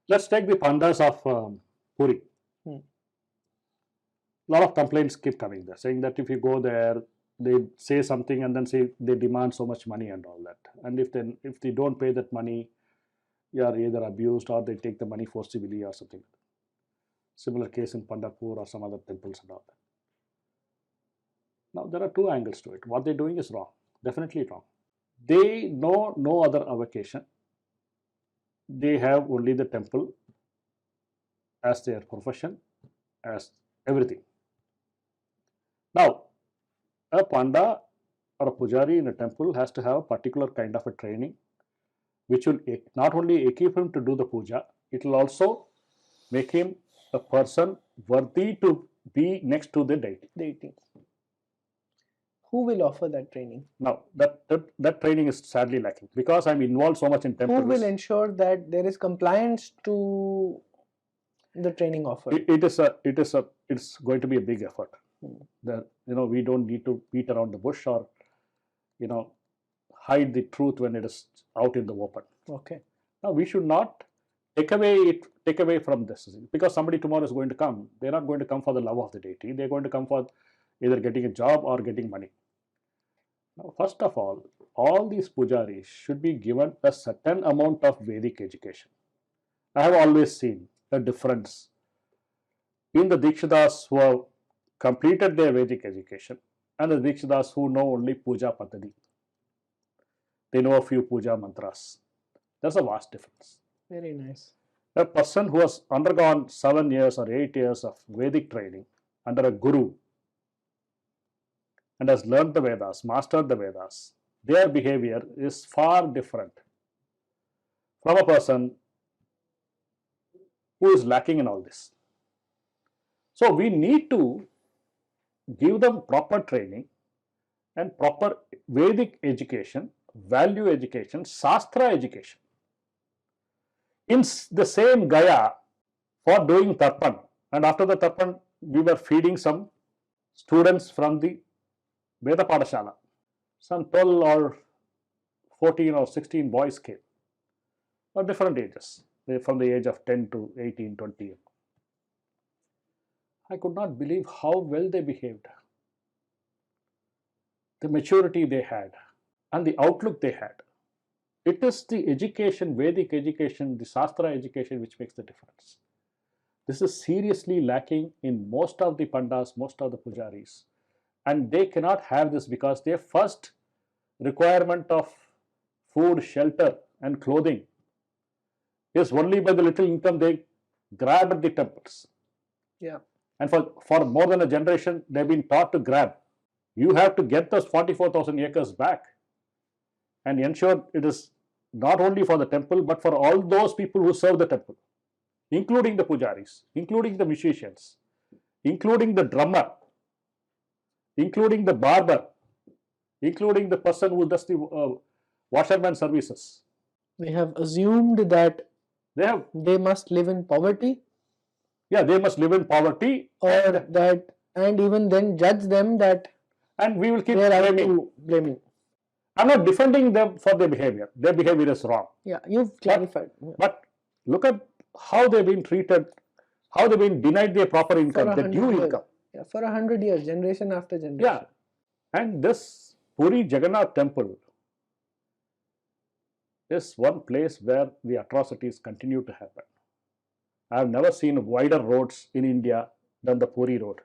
Let's take the pandas of Puri. Hmm. A lot of complaints keep coming there, saying that if you go there, they say something and then say they demand so much money and all that. And if they don't pay that money, you are either abused or they take the money forcibly or something. Similar case in Pandharpur or some other temples and all that. Now there are two angles to it. What they're doing is wrong, definitely wrong. They know no other avocation. They have only the temple as their profession, as everything. Now, a panda or a pujari in a temple has to have a particular kind of a training, which will not only equip him to do the puja, it will also make him a person worthy to be next to the deity. Who will offer that training? Now, that training is sadly lacking because I'm involved so much in temples. Who will ensure that there is compliance to the training offered? It's going to be a big effort. Hmm. We don't need to beat around the bush or hide the truth when it is out in the open. Okay. Now we should not take away from this, because somebody tomorrow is going to come. They're not going to come for the love of the deity. They're going to come for either getting a job or getting money. Now, first of all these pujaris should be given a certain amount of Vedic education. I have always seen a difference in the Dikshitas who have completed their Vedic education and the Dikshitas who know only puja paddhati. They know a few puja mantras. There's a vast difference. Very nice. A person who has undergone 7 years or 8 years of Vedic training under a guru and has learned the Vedas, mastered the Vedas, their behavior is far different from a person who is lacking in all this. So we need to give them proper training and proper Vedic education, value education, Shastra education. In the same Gaya, for doing Tarpan, and after the Tarpan, we were feeding some students from the Veda Padashala. Some 12 or 14 or 16 boys came of different ages, from the age of 10 to 18, 20. I could not believe how well they behaved, the maturity they had, and the outlook they had. It is the education, Vedic education, the Shastra education which makes the difference. This is seriously lacking in most of the pandas, most of the pujaris. And they cannot have this because their first requirement of food, shelter and clothing is only by the little income they grab at the temples. Yeah. And for more than a generation, they've been taught to grab. You have to get those 44,000 acres back and ensure it is not only for the temple, but for all those people who serve the temple, including the pujaris, including the musicians, including the drummer, including the barber, including the person who does the washerman services. We have assumed that they must live in poverty. Yeah, they must live in poverty, and even then judge them that, and we will keep blaming. I'm not defending them for their behavior. Their behavior is wrong. Yeah, you've clarified. But look at how they've been treated, how they've been denied their proper income, the due income. Yeah, for 100 years, generation after generation. Yeah, and this Puri Jagannath temple is one place where the atrocities continue to happen. I have never seen wider roads in India than the Puri road,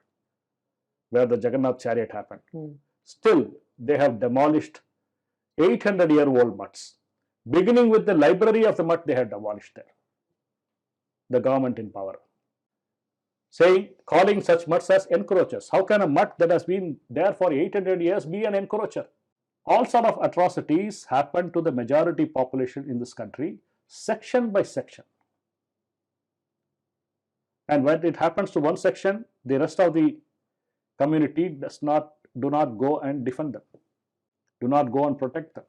where the Jagannath chariot happened. Still, they have demolished 800-year-old mutts. Beginning with the library of the mutt, they had demolished there. The government in power, calling such mutts as encroachers. How can a mutt that has been there for 800 years be an encroacher? All sort of atrocities happen to the majority population in this country, section by section. And when it happens to one section, the rest of the community do not go and defend them, do not go and protect them.